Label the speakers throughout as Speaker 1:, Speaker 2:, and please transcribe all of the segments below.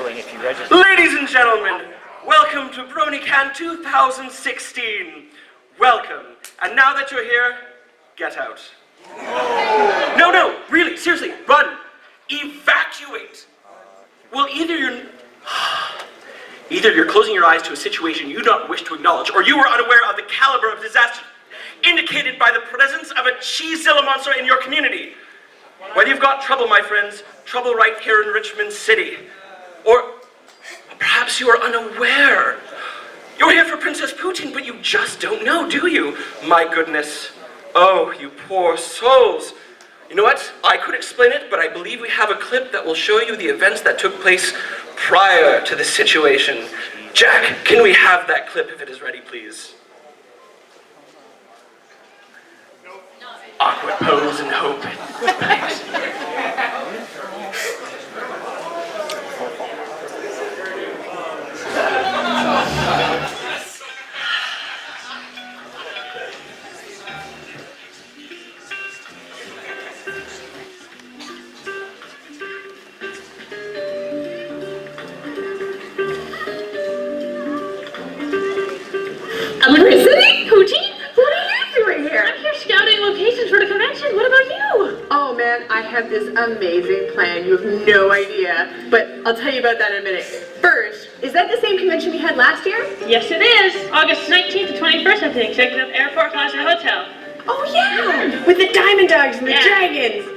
Speaker 1: traveling if you register.
Speaker 2: Ladies and gentlemen, welcome to BronyCAN 2016. Welcome. And now that you're here, get out. No, really, seriously, run. Evacuate. Well, either you're closing your eyes to a situation you don't wish to acknowledge, or you are unaware of the caliber of disaster indicated by the presence of a cheesezilla monster in your community. Whether you've got trouble, my friends, trouble right here in Richmond City, or perhaps you are unaware. You're here for Princess Poutine, but you just don't know, do you? My goodness. Oh, you poor souls. You know what? I could explain it, but I believe we have a clip that will show you the events that took place prior to this situation. Jack, can we have that clip if it is ready, please? Awkward pose and hope.
Speaker 3: Electricity? Poutine? What are you doing here? I'm here scouting locations for the convention. What about you? Oh man, I have this amazing plan. You have no idea. But I'll tell you about that in a minute. First, is that the same convention we had last year?
Speaker 4: Yes, it is. August 19th to 21st at the Executive Airport Plaza Hotel.
Speaker 3: Oh yeah! With the Diamond Dogs and the Dragons.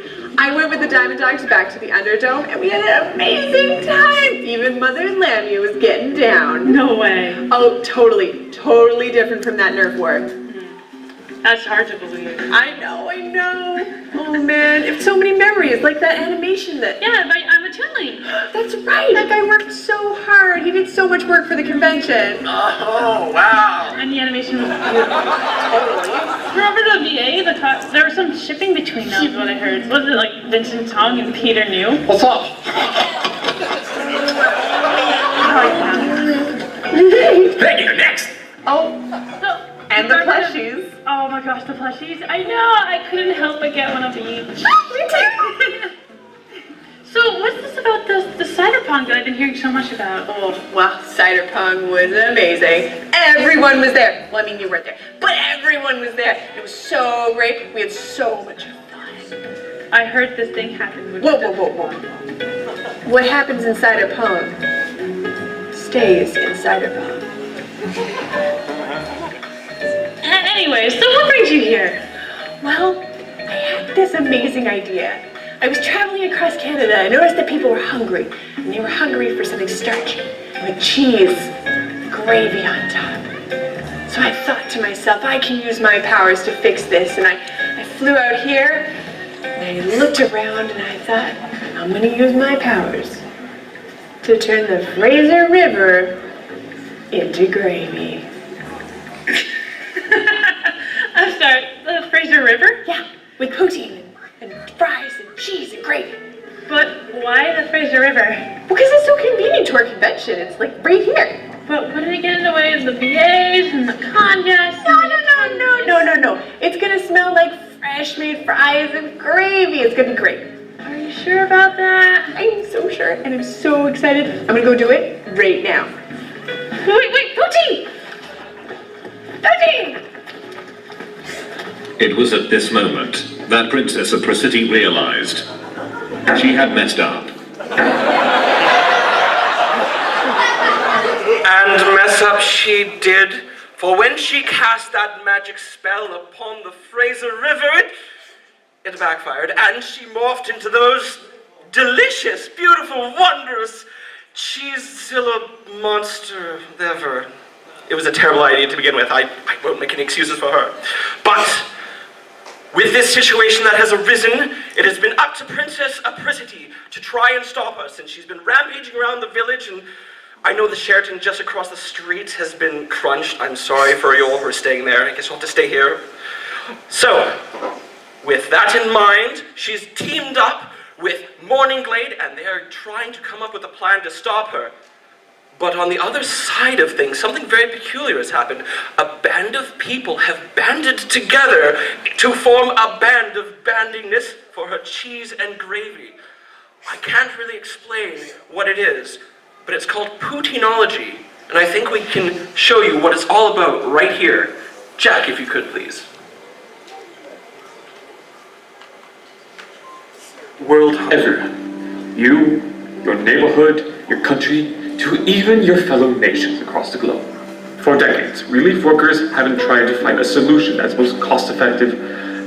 Speaker 3: I went with the Diamond Dogs back to the Underdome and we had an amazing time! Even Mother Lamia was getting down.
Speaker 4: No way.
Speaker 3: Oh, totally different from that Nerf war.
Speaker 4: That's hard to believe.
Speaker 3: I know. Oh man, it's so many memories, like that animation that...
Speaker 4: Yeah, I'm Italian.
Speaker 3: That's right, that guy worked so hard. He did so much work for the convention.
Speaker 2: Oh, wow.
Speaker 4: And the animation was beautiful. Remember the VA? There was some shipping between them, is what I heard. Was it like Vincent Tong and Peter New?
Speaker 2: What's up? Peggy, you're next.
Speaker 3: Oh, and the plushies.
Speaker 4: Oh my gosh, the plushies. I know, I couldn't help but get one of each.
Speaker 3: Me too.
Speaker 4: So what's this about the cider pong that I've been hearing so much about?
Speaker 3: Oh, well, cider pong was amazing. Everyone was there. Well, I mean, you weren't there, but everyone was there. It was so great. We had so much fun.
Speaker 4: I heard this thing happened.
Speaker 3: Whoa. What happens in cider pong stays in cider pong.
Speaker 4: Anyway, so what brings you here?
Speaker 3: Well, I had this amazing idea. I was traveling across Canada. I noticed that people were hungry, and they were hungry for something starchy, with cheese, gravy on top. So I thought to myself, I can use my powers to fix this, and I flew out here, and I looked around, and I thought, I'm gonna use my powers to turn the Fraser River into gravy.
Speaker 4: I'm sorry, the Fraser River?
Speaker 3: Yeah, with poutine and fries and cheese and gravy.
Speaker 4: But why the Fraser River?
Speaker 3: Because it's so convenient to our convention. It's like right here.
Speaker 4: But wouldn't it get in the way of the VAs and the congas?
Speaker 3: No. It's gonna smell like fresh made fries and gravy. It's gonna be great.
Speaker 4: Are you sure about that?
Speaker 3: I'm so sure, and I'm so excited. I'm gonna go do it right now.
Speaker 4: Wait, Poutine!
Speaker 3: Poutine!
Speaker 5: It was at this moment that Princess Apricity realized she had messed up.
Speaker 2: And mess up she did, for when she cast that magic spell upon the Fraser River, it backfired, and she morphed into the most delicious, beautiful, wondrous cheesezilla monster ever. It was a terrible idea to begin with. I won't make any excuses for her. But with this situation that has arisen, it has been up to Princess Apricity to try and stop her, since she's been rampaging around the village, and I know the Sheraton just across the street has been crunched. I'm sorry for you all who are staying there. I guess you'll have to stay here. So, with that in mind, she's teamed up with Morning Glade, and they're trying to come up with a plan to stop her. But on the other side of things, something very peculiar has happened. A band of people have banded together to form a band of bandingness for her cheese and gravy. I can't really explain what it is, but it's called Poutineology, and I think we can show you what it's all about right here. Jack, if you could, please.
Speaker 1: World everyone. You, your neighborhood, your country, to even your fellow nations across the globe. For decades, relief workers have been trying to find a solution that's most cost-effective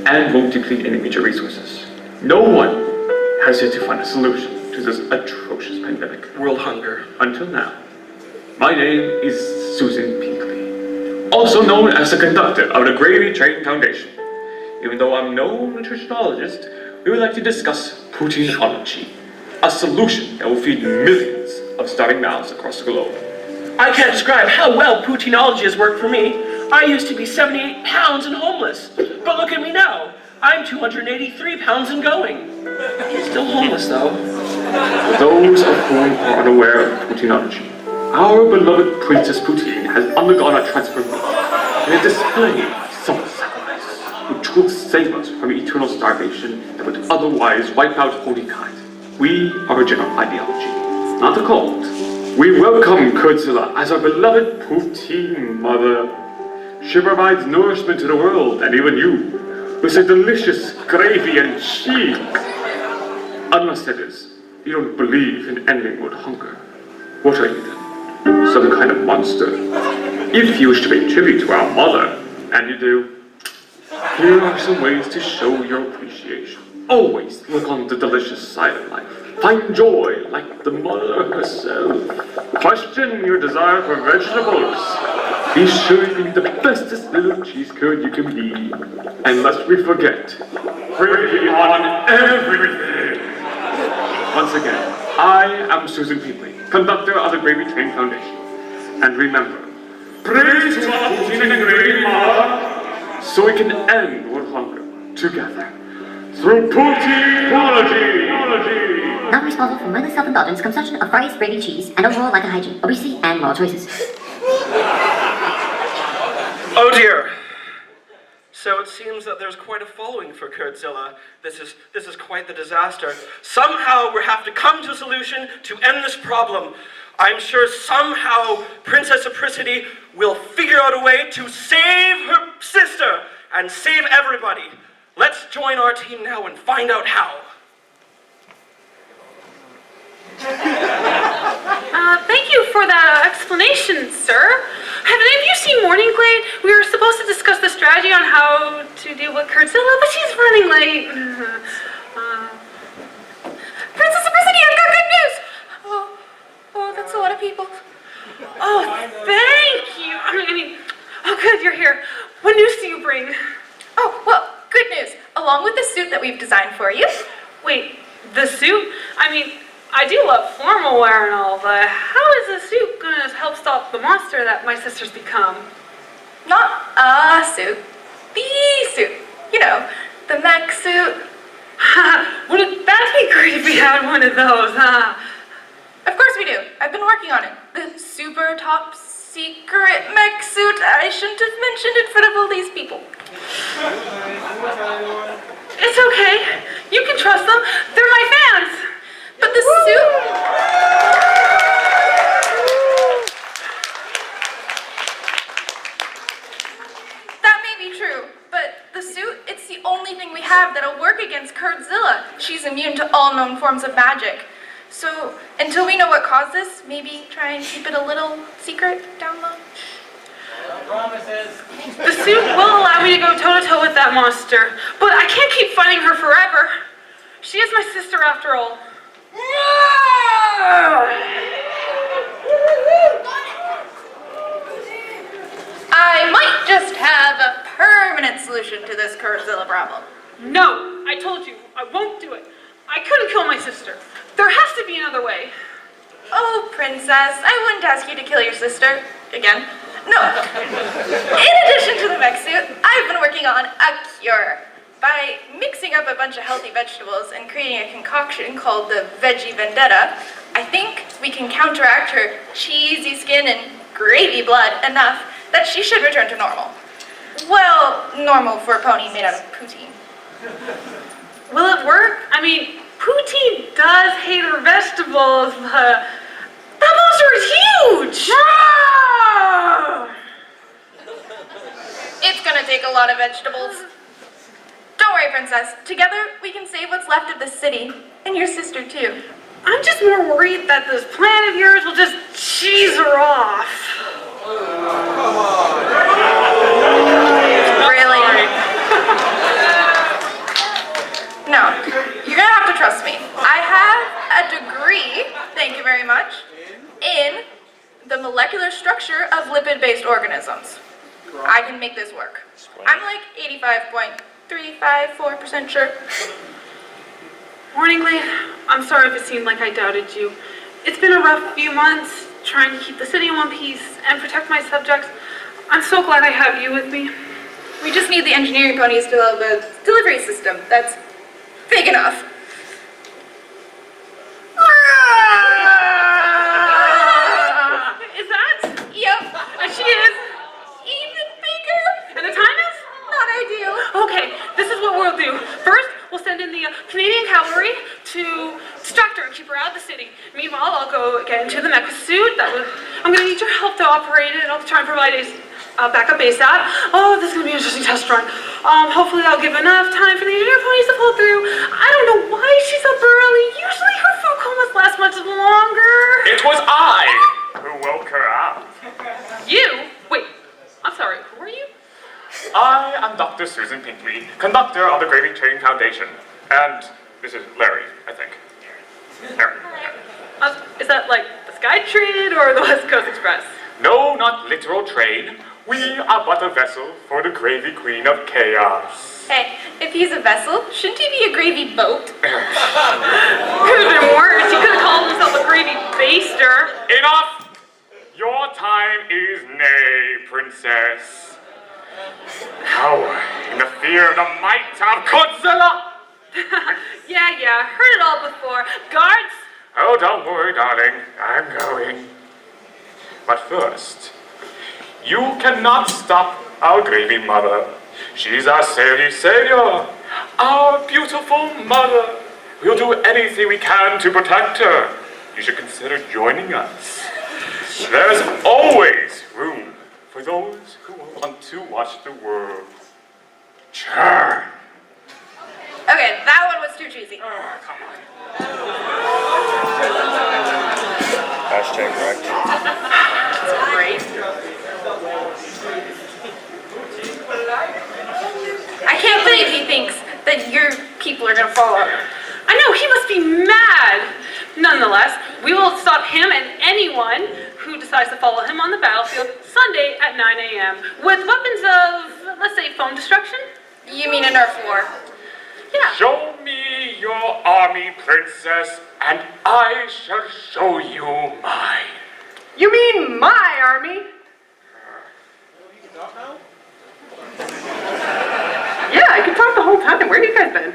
Speaker 1: and won't deplete any major resources. No one has yet to find a solution to this atrocious pandemic.
Speaker 2: World hunger.
Speaker 1: Until now. My name is Susan Pinkley, also known as the conductor of the Gravy Train Foundation. Even though I'm no nutritionologist, we would like to discuss Poutineology, a solution that will feed millions of starving mouths across the globe.
Speaker 2: I can't describe how well Poutineology has worked for me. I used to be 78 pounds and homeless, but look at me now. I'm 283 pounds and going. Still homeless though.
Speaker 1: For those of whom are unaware of Poutineology, our beloved Princess Poutine has undergone a transformation in a display of self-sacrifice, which will save us from eternal starvation that would otherwise wipe out humankind. We are a general ideology, not a cult. We welcome Kurtzilla as our beloved Poutine mother. She provides nourishment to the world and even you with a delicious gravy and cheese. Unless that is, you don't believe in ending world hunger. What are you then? Some kind of monster? If you wish to pay tribute to our mother, and you do, here are some ways to show your appreciation. Always look on the delicious side of life. Find joy like the mother herself. Question your desire for vegetables. Be sure you can be the bestest little cheese curd you can be. And lest we forget, gravy on everything. Once again, I am Susan Pinkley, conductor of the Gravy Train Foundation. And remember, praise to our Poutine and Gravy Mother, so we can end world hunger together. Through Poutineology!
Speaker 6: Not responsible for mindless self-indulgence, consumption of fries, gravy, cheese, and overall lack of hygiene, obesity, and moral choices.
Speaker 2: Oh dear. So it seems that there's quite a following for Kurtzilla. This is quite the disaster. Somehow we have to come to a solution to end this problem. I'm sure somehow Princess Apricity will figure out a way to save her sister and save everybody. Let's join our team now and find out how.
Speaker 4: Thank you for that explanation, sir. Have any of you seen Morning Glade? We were supposed to discuss the strategy on how to deal with Kurtzilla, but she's running late.
Speaker 7: Princess Apricity, I've got good news! Oh, that's a lot of people.
Speaker 4: Oh, thank you. I mean, oh good, you're here. What news do you bring?
Speaker 7: Oh, well, good news. Along with the suit that we've designed for you.
Speaker 4: Wait, the suit? I mean, I do love formal wear and all, but how is the suit gonna help stop the monster that my sister's become?
Speaker 7: Not a suit. The suit. You know, the mech suit.
Speaker 4: Wouldn't that be great if we had one of those, huh?
Speaker 7: Of course we do. I've been working on it. The super top secret mech suit I shouldn't have mentioned in front of all these people.
Speaker 4: It's okay. You can trust them. They're my fans.
Speaker 7: But the suit... That may be true, but the suit, it's the only thing we have that'll work against Kurtzilla. She's immune to all known forms of magic. So, until we know what caused this, maybe try and keep it a little secret down low.
Speaker 8: Promises.
Speaker 4: The suit will allow me to go toe-to-toe with that monster, but I can't keep fighting her forever. She is my sister after all.
Speaker 7: I might just have a permanent solution to this Kurtzilla problem.
Speaker 4: No, I told you, I won't do it. I couldn't kill my sister. There has to be another way.
Speaker 7: Oh, princess, I wouldn't ask you to kill your sister. Again. No. In addition to the mech suit, I've been working on a cure. By mixing up a bunch of healthy vegetables and creating a concoction called the Veggie Vendetta, I think we can counteract her cheesy skin and gravy blood enough that she should return to normal. Well, normal for a pony made out of poutine.
Speaker 4: Will it work? I mean, Poutine does hate her vegetables, but that
Speaker 7: a lot of vegetables. Don't worry, Princess. Together, we can save what's left of the city. And your sister, too.
Speaker 4: I'm just more worried that this plan of yours will just cheese her off.
Speaker 7: Really? No, you're gonna have to trust me. I have a degree, thank you very much, in the molecular structure of lipid-based organisms. I can make this work. I'm like 85.354% sure.
Speaker 4: Morning, Glade. I'm sorry if it seemed like I doubted you. It's been a rough few months trying to keep the city in one piece and protect my subjects. I'm so glad I have you with me.
Speaker 7: We just need the engineering ponies to develop a delivery system that's big enough.
Speaker 4: Is that?
Speaker 7: Yep.
Speaker 4: And she is?
Speaker 7: Even bigger.
Speaker 4: And the time is?
Speaker 7: Not ideal.
Speaker 4: Okay, this is what we'll do. First, we'll send in the Canadian cavalry to distract her and keep her out of the city. Meanwhile, I'll go get into the mecha suit. I'm gonna need your help to operate it. I'll try and provide a backup ASAP. Oh, this is gonna be an interesting test run. Hopefully that'll give enough time for the engineer ponies to pull through. I don't know why she's up early. Usually her phone call must last much longer.
Speaker 1: It was I who woke her up.
Speaker 4: You? Wait, I'm sorry, who are you?
Speaker 1: I am Dr. Susan Pinkley, conductor of the Gravy Train Foundation. And this is Larry, I think. Larry.
Speaker 4: Is that like the SkyTrain or the West Coast Express?
Speaker 1: No, not literal train. We are but a vessel for the Gravy Queen of Chaos.
Speaker 7: Hey, if he's a vessel, shouldn't he be a gravy boat?
Speaker 4: Could have been worse. He could have called himself a gravy baster.
Speaker 1: Enough! Your time is nay, princess. Power in the fear of the might of Godzilla!
Speaker 4: Yeah, heard it all before. Guards!
Speaker 1: Oh, don't worry, darling. I'm going. But first, you cannot stop our gravy mother. She's our savior, our beautiful mother. We'll do anything we can to protect her. You should consider joining us. There's always room for those who want to watch the world churn.
Speaker 7: Okay, that one was too cheesy.
Speaker 9: Hashtag correct.
Speaker 7: That's great. I can't believe he thinks that your people are gonna follow.
Speaker 4: I know, he must be mad. Nonetheless, we will stop him and anyone who decides to follow him on the battlefield Sunday at 9 a.m. with weapons of, let's say, phone destruction?
Speaker 7: You mean a Nerf war?
Speaker 4: Yeah.
Speaker 1: Show me your army, princess, and I shall show you mine.
Speaker 3: You mean my army? Yeah, I could talk the whole time. Where have you guys been?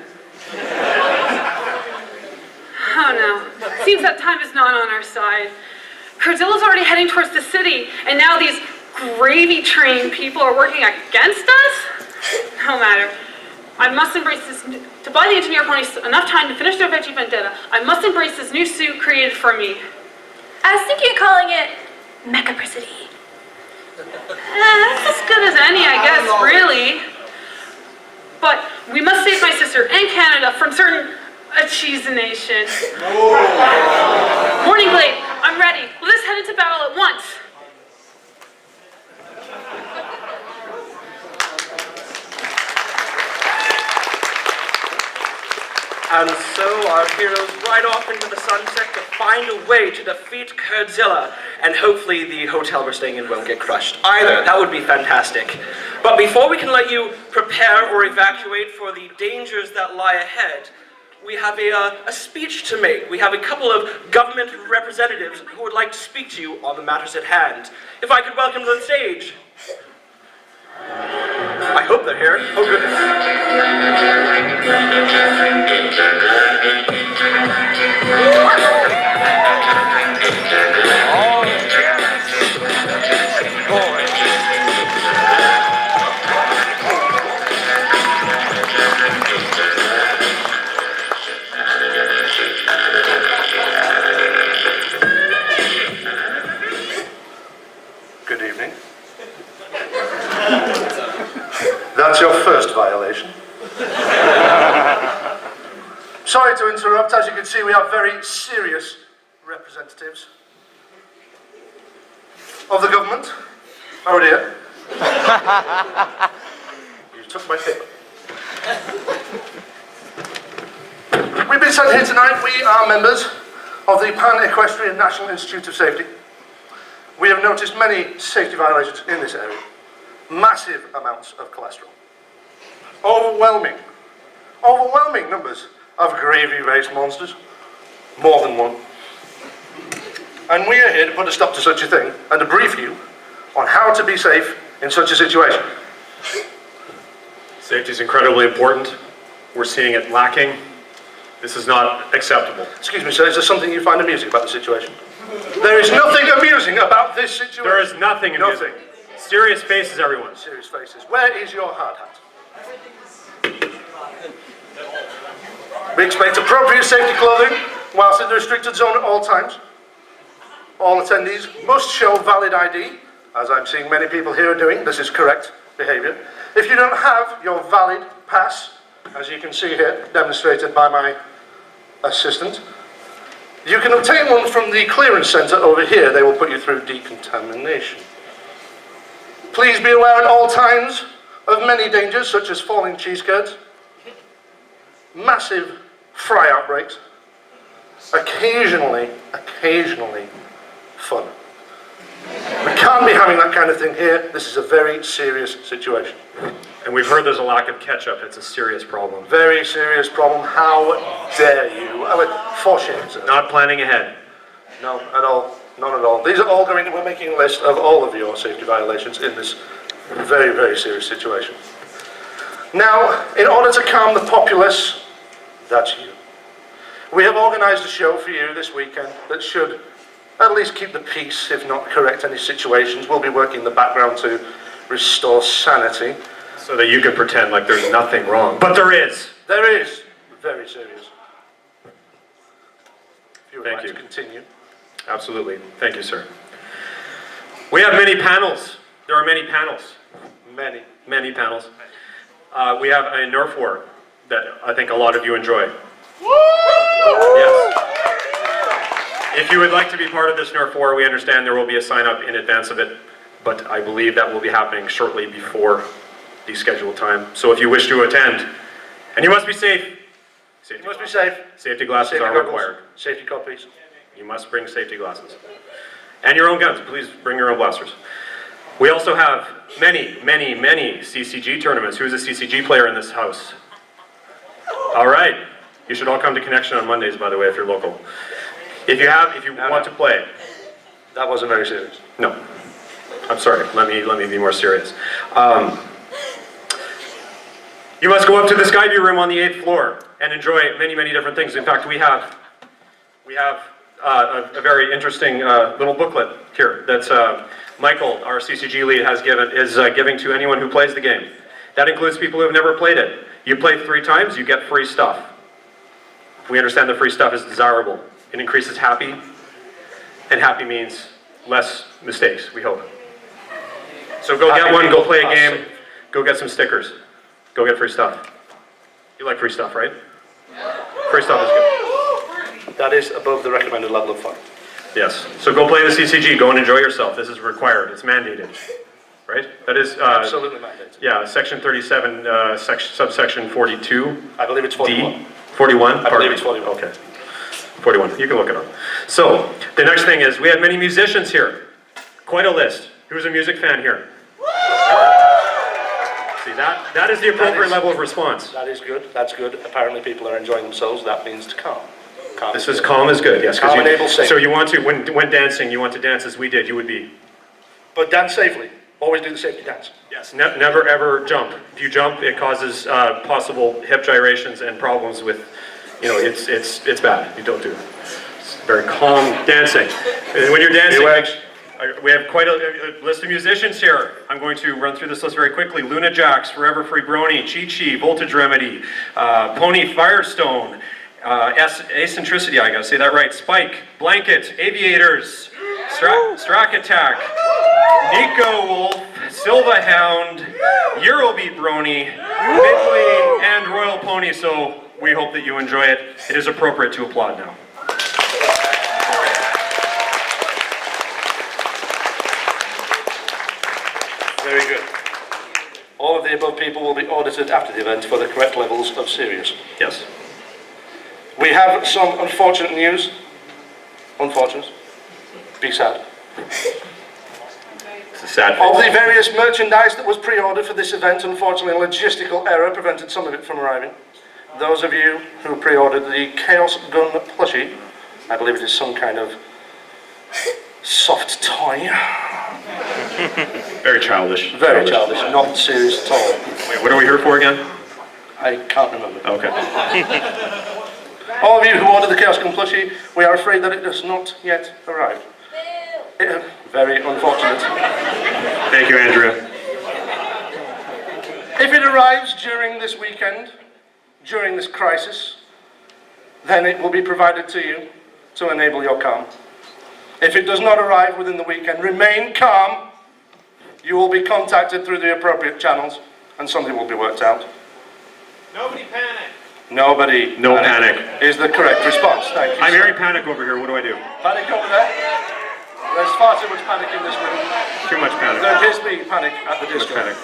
Speaker 4: Oh no, seems that time is not on our side. Kurzilla's already heading towards the city, and now these gravy train people are working against us? No matter. I must embrace this, to buy the engineer ponies enough time to finish their veggie vendetta, I must embrace this new suit created for me.
Speaker 7: I was thinking of calling it Mechapricity.
Speaker 4: That's as good as any, I guess, really. But we must save my sister and Canada from certain achievation. Morning Glade, I'm ready. Let us head into battle at once.
Speaker 2: And so our heroes ride off into the sunset to find a way to defeat Kurdzilla. And hopefully the hotel we're staying in won't get crushed either. That would be fantastic. But before we can let you prepare or evacuate for the dangers that lie ahead, we have a speech to make. We have a couple of government representatives who would like to speak to you on the matters at hand. If I could welcome to the stage. I hope they're here. Oh goodness.
Speaker 9: Good evening. That's first violation. Sorry to interrupt. As you can see, we have very serious representatives of the government. Oh dear. You took my paper. We've been sent here tonight. We are members of the Pan-Equestrian National Institute of Safety. We have noticed many safety violations in this area. Massive amounts of cholesterol. Overwhelming numbers of gravy-raised monsters. More than one. And we are here to put a stop to such a thing and to brief you on how to be safe in such a situation.
Speaker 10: Safety is incredibly important. We're seeing it lacking. This is not acceptable.
Speaker 9: Excuse me, sir, is there something you find amusing about the situation? There is nothing amusing about this situation.
Speaker 10: There is nothing amusing. Serious faces, everyone.
Speaker 9: Serious faces. Where is your hard hat? We expect appropriate safety clothing whilst in the restricted zone at all times. All attendees must show valid ID, as I'm seeing many people here are doing. This is correct behaviour. If you don't have your valid pass, as you can see here, demonstrated by my assistant, you can obtain one from the clearance centre over here. They will put you through decontamination. Please be aware at all times of many dangers, such as falling cheese curds, massive fry outbreaks, occasionally fun. We can't be having that kind of thing here. This is a very serious situation.
Speaker 10: And we've heard there's a lack of ketchup. It's a serious problem.
Speaker 9: Very serious problem. How dare you? For shame, sir.
Speaker 10: Not planning ahead.
Speaker 9: No, at all. None at all. These are all going to, we're making a list of all of your safety violations in this very, very serious situation. Now, in order to calm the populace, that's you. We have organised a show for you this weekend that should at least keep the peace, if not correct any situations. We'll be working in the background to restore sanity.
Speaker 10: So that you can pretend like there's nothing wrong. But there is.
Speaker 9: There is. Very serious. If you would
Speaker 10: Thank
Speaker 9: like
Speaker 10: you.
Speaker 9: to continue.
Speaker 10: Absolutely. Thank you, sir. We have many panels. There are many panels. Many panels. We have a Nerf war that I think a lot of you enjoy. Yes. If you would like to be part of this Nerf war, we understand there will be a sign-up in advance of it, but I believe that will be happening shortly before the scheduled time. So if you wish to attend, and you must be safe.
Speaker 9: You must be safe.
Speaker 10: Safety glasses
Speaker 9: Safety
Speaker 10: are
Speaker 9: goggles,
Speaker 10: required.
Speaker 9: Safety copies.
Speaker 10: You must bring safety glasses. And your own guns. Please bring your own blasters. We also have many CCG tournaments. Who's a CCG player in this house? All right. You should all come to Connection on Mondays, by the way, if you're local. If you want to play.
Speaker 9: That wasn't very serious.
Speaker 10: No. I'm sorry. Let me be more serious. You must go up to the Skyview room on the 8th floor and enjoy many different things. In fact, we have a very interesting little booklet here that Michael, our CCG lead, is giving to anyone who plays the game. That includes people who have never played it. You play 3 times, you get free stuff. We understand the free stuff is desirable. It increases happy, and happy means less mistakes, we hope. So go get one, go play a game, go get some stickers, go get free stuff. You like free stuff, right? Free stuff is good.
Speaker 9: That is above the recommended level of fun.
Speaker 10: Yes. So go play the CCG. Go and enjoy yourself. This is required. It's mandated. Right? That is...
Speaker 9: Absolutely mandated.
Speaker 10: Yeah, Section 37, subsection 42.
Speaker 9: I believe it's 41.
Speaker 10: D. 41?
Speaker 9: I believe it's 41.
Speaker 10: Okay. 41. You can look it up. So, the next thing is, we have many musicians here. Quite a list. Who's a music fan here? See, that is the appropriate level of response.
Speaker 9: That is good. That's good. Apparently people are enjoying themselves. That means to calm.
Speaker 10: This is calm is good, yes.
Speaker 9: Calm and able safe.
Speaker 10: So you want to, when dancing, you want to dance as we did, you would be.
Speaker 9: But dance safely. Always do the safety dance.
Speaker 10: Yes, never ever jump. If you jump, it causes possible hip gyrations and problems with, it's bad. You don't do it. It's very calm dancing. And when you're dancing, we have quite a list of musicians here. I'm going to run through this list very quickly. Luna Jax, Forever Free Brony, Chi-Chi, Voltage Remedy, Pony Firestone, Eccentricity, I gotta say that right, Spike, Blanket, Aviators, Strack Attack, Nico Wolf, Silva Hound, Eurobeat Brony, Midway and Royal Pony, so we hope that you enjoy it. It is appropriate to applaud now.
Speaker 9: Very good. All of the above people will be audited after the event for the correct levels of serious.
Speaker 10: Yes.
Speaker 9: We have some unfortunate news. Unfortunate. Be sad.
Speaker 10: It's a sad
Speaker 9: Of
Speaker 10: face.
Speaker 9: the various merchandise that was pre-ordered for this event, unfortunately a logistical error prevented some of it from arriving. Those of you who pre-ordered the Chaos Gun plushie, I believe it is some kind of soft toy.
Speaker 10: Very childish.
Speaker 9: Very childish, not serious at all.
Speaker 10: Wait, what are we here for again?
Speaker 9: I can't remember.
Speaker 10: Okay.
Speaker 9: All of you who ordered the Chaos Gun plushie, we are afraid that it has not yet arrived. Very unfortunate.
Speaker 10: Thank you, Andrea.
Speaker 9: If it arrives during this weekend, during this crisis, then it will be provided to you to enable your calm. If it does not arrive within the weekend, remain calm. You will be contacted through the appropriate channels and something will be worked out.
Speaker 8: Nobody panic.
Speaker 9: Nobody
Speaker 10: No panic.
Speaker 9: is the correct response. Thank you.
Speaker 10: I'm hearing panic over here. What do I do?
Speaker 9: Panic over there? There's far too much panic in this room.
Speaker 10: Too much panic.
Speaker 9: There appears to be panic at the
Speaker 10: Too much
Speaker 9: disco.
Speaker 10: panic.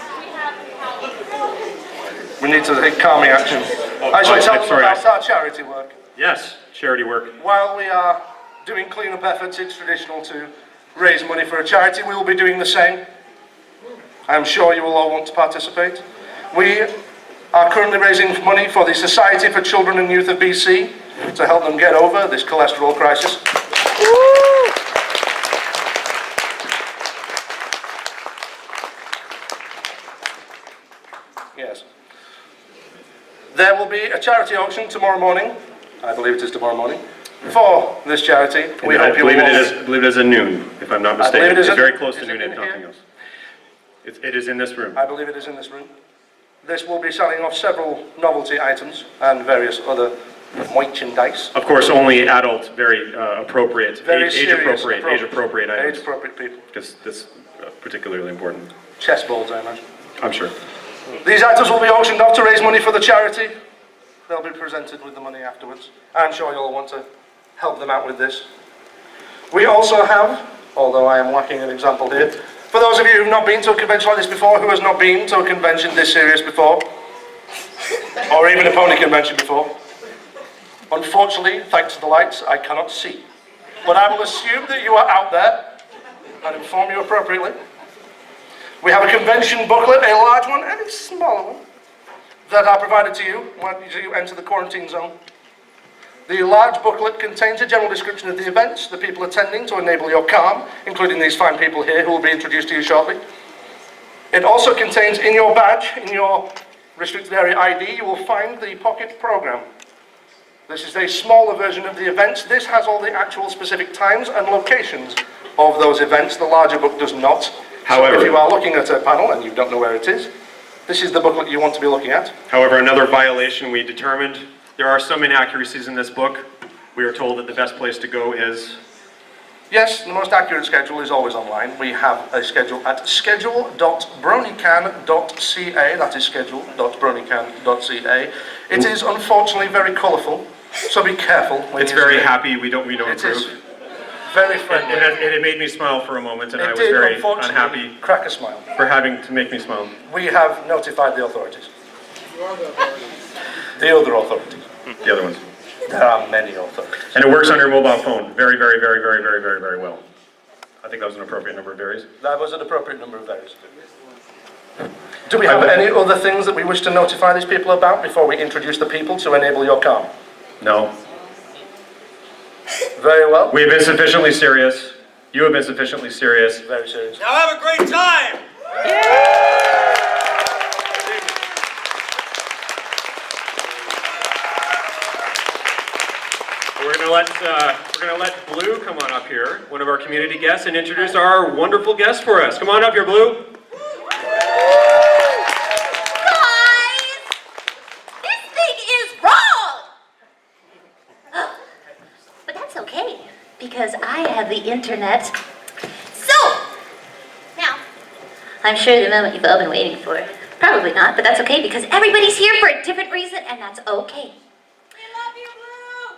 Speaker 9: We need to take calming action. I shall tell them about our charity work.
Speaker 10: Yes, charity work.
Speaker 9: While we are doing clean-up efforts, it's traditional to raise money for a charity. We will be doing the same. I'm sure you will all want to participate. We are currently raising money for the Society for Children and Youth of BC to help them get over this cholesterol crisis. Yes. There will be a charity auction tomorrow morning. I believe it is tomorrow morning. For this charity, we
Speaker 10: I
Speaker 9: hope you
Speaker 10: believe
Speaker 9: will.
Speaker 10: I believe it is at noon, if I'm not
Speaker 9: I believe
Speaker 10: mistaken.
Speaker 9: it is
Speaker 10: It's
Speaker 9: at-
Speaker 10: very close
Speaker 9: is
Speaker 10: to
Speaker 9: it
Speaker 10: noon,
Speaker 9: in
Speaker 10: if nothing
Speaker 9: here?
Speaker 10: else. It is in this room.
Speaker 9: I believe it is in this room. This will be selling off several novelty items and various other merchandise.
Speaker 10: Of course, only adult, very appropriate,
Speaker 9: Very
Speaker 10: age
Speaker 9: serious,
Speaker 10: appropriate items.
Speaker 9: Age-appropriate people.
Speaker 10: Because this is particularly important.
Speaker 9: Chess balls, I imagine.
Speaker 10: I'm sure.
Speaker 9: These items will be auctioned off to raise money for the charity. They'll be presented with the money afterwards. I'm sure you'll want to help them out with this. We also have, although I am lacking an example here, for those of you who've not been to a convention like this before, who has not been to a convention this serious before, or even a pony convention before, unfortunately, thanks to the lights, I cannot see. But I will assume that you are out there and inform you appropriately. We have a convention booklet, a large one and a smaller one, that are provided to you when you enter the quarantine zone. The large booklet contains a general description of the events, the people attending to enable your calm, including these fine people here who will be introduced to you shortly. It also contains in your badge, in your restricted area ID, you will find the pocket program. This is a smaller version of the events. This has all the actual specific times and locations of those events. The larger book does not.
Speaker 10: However,
Speaker 9: so if you are looking at a panel and you don't know where it is, this is the booklet you want to be looking at.
Speaker 10: However, another violation we determined, there are some inaccuracies in this book. We are told that the best place to go is...
Speaker 9: Yes, the most accurate schedule is always online. We have a schedule at schedule.bronycan.ca. That is schedule.bronycan.ca. It is unfortunately very colourful, so be careful.
Speaker 10: It's very happy, we don't
Speaker 9: It is
Speaker 10: approve.
Speaker 9: very friendly.
Speaker 10: It made me smile for a moment, and I
Speaker 9: It
Speaker 10: was
Speaker 9: did,
Speaker 10: very
Speaker 9: unfortunately,
Speaker 10: unhappy
Speaker 9: crack a smile.
Speaker 10: for having to make me smile.
Speaker 9: We have notified the authorities. The other authorities.
Speaker 10: The other ones.
Speaker 9: There are many authorities.
Speaker 10: And it works on your mobile phone very, very, very, very, very, very, very well. I think that was an appropriate number of berries.
Speaker 9: That was an appropriate number of berries. Do we have any other things that we wish to notify these people about before we introduce the people to enable your calm?
Speaker 10: No.
Speaker 9: Very well.
Speaker 10: We have been sufficiently serious. You have been sufficiently serious.
Speaker 9: Very serious.
Speaker 8: Now have a great time.
Speaker 10: We're gonna let Blue come on up here, one of our community guests, and introduce our wonderful guest for us. Come on up here, Blue.
Speaker 6: Guys! This thing is wrong! Oh, but that's okay, because I have the internet. So, now, I'm sure the moment you've all been waiting for. Probably not, but that's okay because everybody's here for a different reason and that's okay.
Speaker 7: We love you, Blue!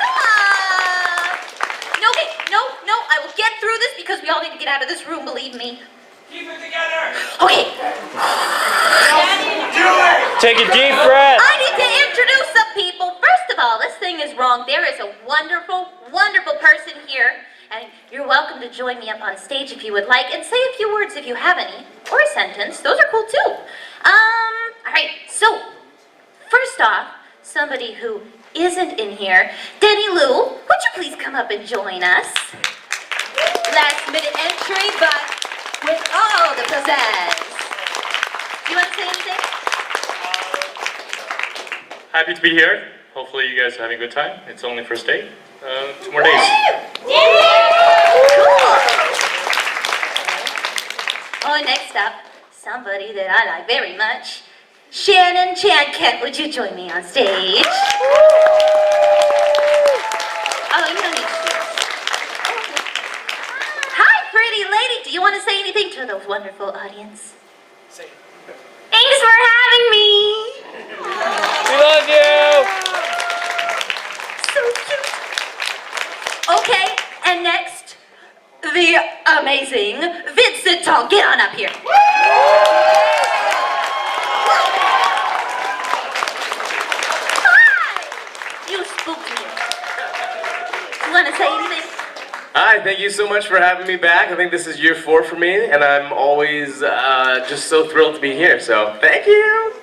Speaker 6: Stop! Okay, no, I will get through this because we all need to get out of this room, believe me.
Speaker 8: Keep it together!
Speaker 6: Okay,
Speaker 8: Do it!
Speaker 11: Take a deep breath.
Speaker 6: I need to introduce some people. First of all, this thing is wrong. There is a wonderful, wonderful person here. And you're welcome to join me up on stage if you would like and say a few words if you have any. Or a sentence. Those are cool too. Alright, so first off, somebody who isn't in here, Denny Lou, would you please come up and join us? Last minute entry, but with all the pizzazz. Do you want to say anything?
Speaker 11: Happy to be here. Hopefully you guys are having a good time. It's only first date. 2 more days.
Speaker 6: Cool. Oh, next up, somebody that I like very much. Shannon Chadkett, would you join me on stage? Oh, you don't need shoes. Hi, pretty lady. Do you want to say anything to the wonderful audience? Thanks for having me.
Speaker 11: We love you.
Speaker 6: So cute. Okay, and next, the amazing Vincent Tong. Get on up here. Hi! You spooked me. You want to say anything?
Speaker 12: Hi, thank you so much for having me back. I think this is year 4 for me, and I'm always just so thrilled to be here, so thank you.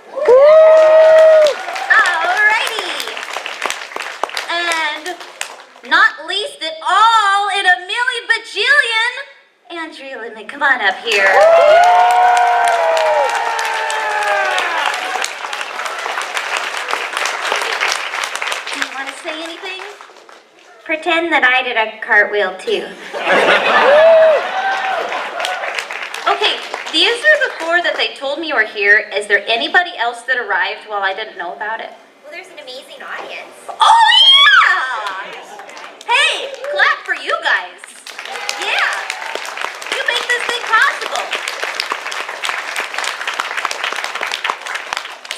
Speaker 6: Alrighty. And not least at all, in a million bajillion, Andrea Lindman, come on up here. Do you want to say anything? Pretend that I did a cartwheel too. Okay, these are the 4 that they told me were here. Is there anybody else that arrived while I didn't know about it?
Speaker 7: Well, there's an amazing audience.
Speaker 6: Oh yeah! Hey, clap for you guys. Yeah, you make this thing possible.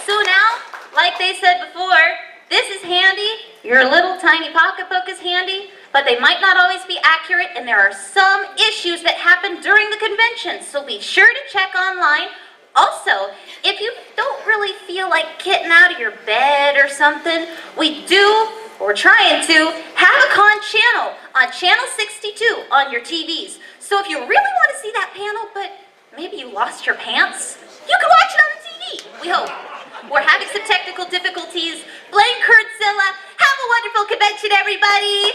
Speaker 6: So now, like they said before, this is handy. Your little tiny pocketbook is handy, but they might not always be accurate, and there are some issues that happen during the convention, so be sure to check online. Also, if you don't really feel like getting out of your bed or something, we do, or we're trying to, have a con channel on channel 62 on your TVs. So if you really want to see that panel, but maybe you lost your pants, you can watch it on the TV, we hope. We're having some technical difficulties. Blame Kurtzilla. Have a wonderful convention, everybody.